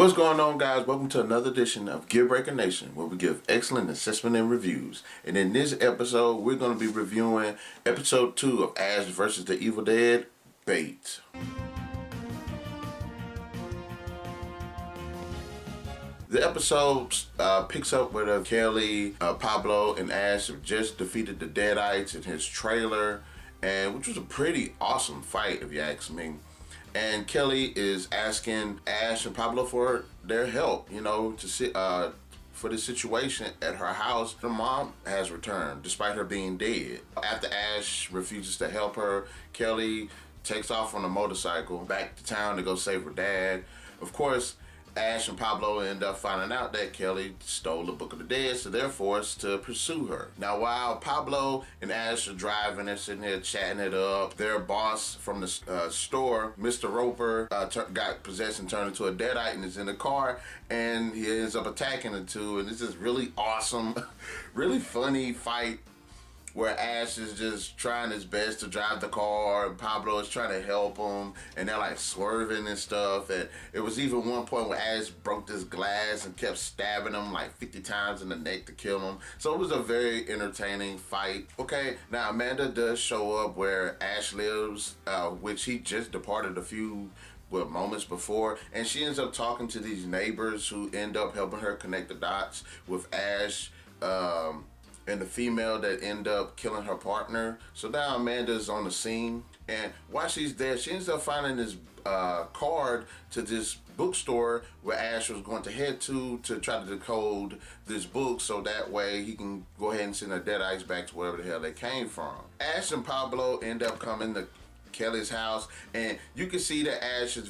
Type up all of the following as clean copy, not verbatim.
What's going on, guys? Welcome to another edition of Gear Breaker Nation, where we give excellent assessment and reviews. And in this episode, we're going to be reviewing episode 2 of Ash vs. the Evil Dead, Bait. The episode picks up with Kelly, Pablo, and Ash have just defeated the Deadites in his trailer, and which was a pretty awesome fight, if you ask me. And Kelly is asking Ash and Pablo for their help, for the situation at her house. Her mom has returned, despite her being dead. After Ash refuses to help her, Kelly takes off on a motorcycle back to town to go save her dad. Of course, Ash and Pablo end up finding out that Kelly stole the Book of the Dead, so they're forced to pursue her. Now, while Pablo and Ash are driving, they're sitting there chatting it up. Their boss from the store, Mr. Roper, got possessed and turned into a Deadite and is in the car, and he ends up attacking the two, and it's this really awesome, really funny fight where Ash is just trying his best to drive the car, and Pablo is trying to help him, and they're like swerving and stuff. And it was even one point where Ash broke this glass and kept stabbing him like 50 times in the neck to kill him. So it was a very entertaining fight. Okay, now Amanda does show up where Ash lives, which he just departed a few moments before, and she ends up talking to these neighbors who end up helping her connect the dots with Ash, and the female that end up killing her partner. So now Amanda's on the scene, and while she's there, she ends up finding this card to this bookstore where Ash was going to head to try to decode this book, so that way he can go ahead and send the Deadites back to wherever the hell they came from. Ash and Pablo end up coming to Kelly's house, and you can see that Ash is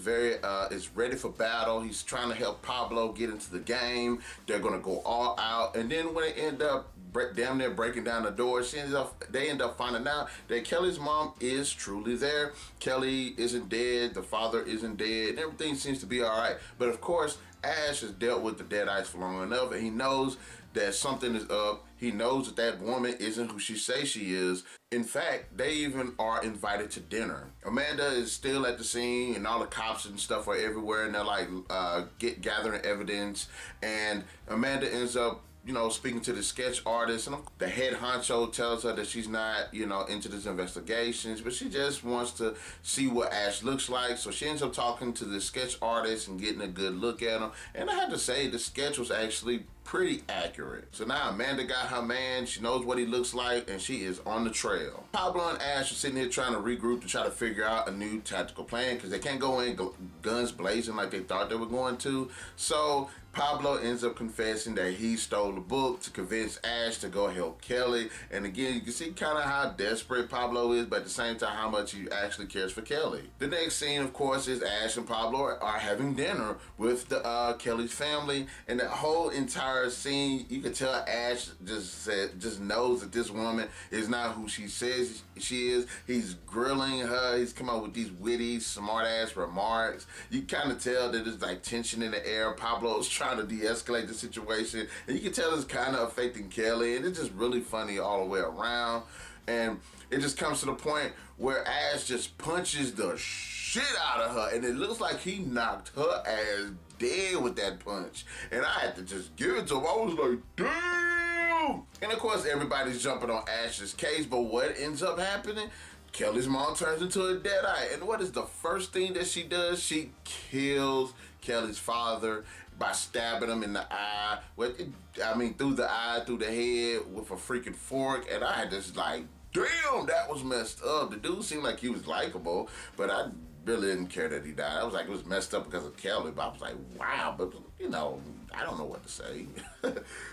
is ready for battle. He's trying to help Pablo get into the game. They're gonna go all out, and then when they end up damn near breaking down the door, they end up finding out that Kelly's mom is truly there. Kelly isn't dead, the father isn't dead, and everything seems to be all right. But of course, Ash has dealt with the Deadites for long enough, and he knows that something is up. He knows that that woman isn't who she says she is. In fact, they even are invited to dinner. Amanda is still at the scene, and all the cops and stuff are everywhere, and they're like gathering evidence. And Amanda ends up speaking to the sketch artist, and the head honcho tells her that she's not, into these investigations, but she just wants to see what Ash looks like. So she ends up talking to the sketch artist and getting a good look at him. And I have to say, the sketch was actually pretty accurate. So now Amanda got her man, she knows what he looks like, and she is on the trail. Pablo and Ash are sitting here trying to regroup to try to figure out a new tactical plan, because they can't go in guns blazing like they thought they were going to. So Pablo ends up confessing that he stole the book to convince Ash to go help Kelly. And again, you can see kind of how desperate Pablo is, but at the same time how much he actually cares for Kelly. The next scene, of course, is Ash and Pablo are having dinner with the Kelly's family, and the whole entire scene, you can tell Ash just knows that this woman is not who she says she is. He's grilling her. He's come up with these witty, smart-ass remarks. You kind of tell that there's like tension in the air. Pablo's trying to de-escalate the situation, and you can tell it's kind of affecting Kelly, and it's just really funny all the way around. And it just comes to the point where Ash just punches the shit out of her, and it looks like he knocked her ass dead with that punch. And I had to just give it to him. I was like, damn! And of course, everybody's jumping on Ash's case, but what ends up happening? Kelly's mom turns into a Deadite, and what is the first thing that she does? She kills Kelly's father by stabbing him in the eye. Through the eye, through the head with a freaking fork. And I had this like, damn, that was messed up. The dude seemed like he was likable, but I really didn't care that he died. I was like, it was messed up because of Kelly, but I was like, wow, but I don't know what to say.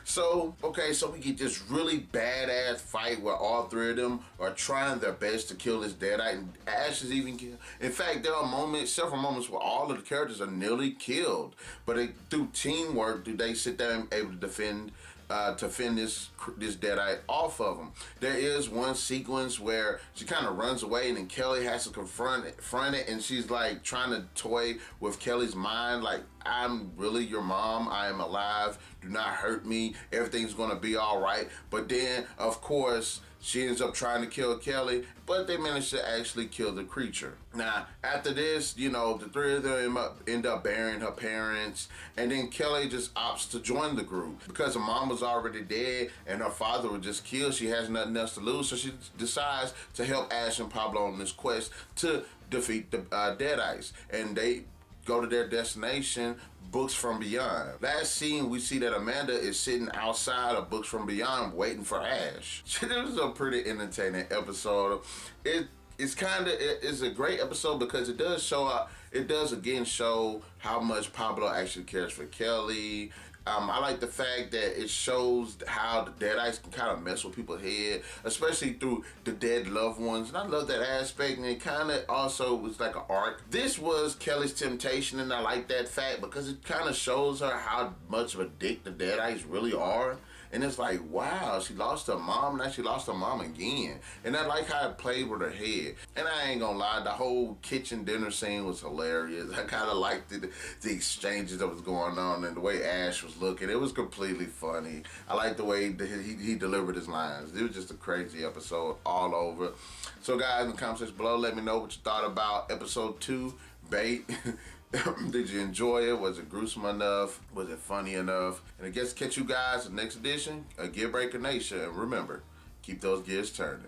So we get this really badass fight where all three of them are trying their best to kill this Deadite, and Ash is even killed. In fact, there are several moments where all of the characters are nearly killed, but through teamwork do they sit there and able to fend this Deadite off of him. There is one sequence where she kind of runs away, and then Kelly has to confront it, and she's like trying to toy with Kelly's mind, like I'm really your mom. I am alive. Do not hurt me. Everything's gonna be all right. But then, of course, she ends up trying to kill Kelly, but they manage to actually kill the creature. Now, after this, you know, the three of them end up burying her parents, and then Kelly just opts to join the group. Because her mom was already dead and her father was just killed, she has nothing else to lose, so she decides to help Ash and Pablo on this quest to defeat the Deadites. And they go to their destination, Books from Beyond. Last scene, we see that Amanda is sitting outside of Books from Beyond waiting for Ash. It was a pretty entertaining episode. It's a great episode because it does again show how much Pablo actually cares for Kelly. I like the fact that it shows how the Deadites can kind of mess with people's head, especially through the dead loved ones. And I love that aspect, and it kind of also was like an arc. This was Kelly's temptation, and I like that fact because it kind of shows her how much of a dick the Deadites really are. And it's like, wow, she lost her mom, now she lost her mom again. And I like how it played with her head. And I ain't gonna lie, the whole kitchen dinner scene was hilarious. I kind of liked the exchanges that was going on and the way Ash was looking. It was completely funny. I like the way he delivered his lines. It was just a crazy episode all over. So guys, in the comment section below, let me know what you thought about episode 2, Bait. Did you enjoy it? Was it gruesome enough? Was it funny enough? And I guess catch you guys in the next edition of Gear Breaker Nation. And remember, keep those gears turning.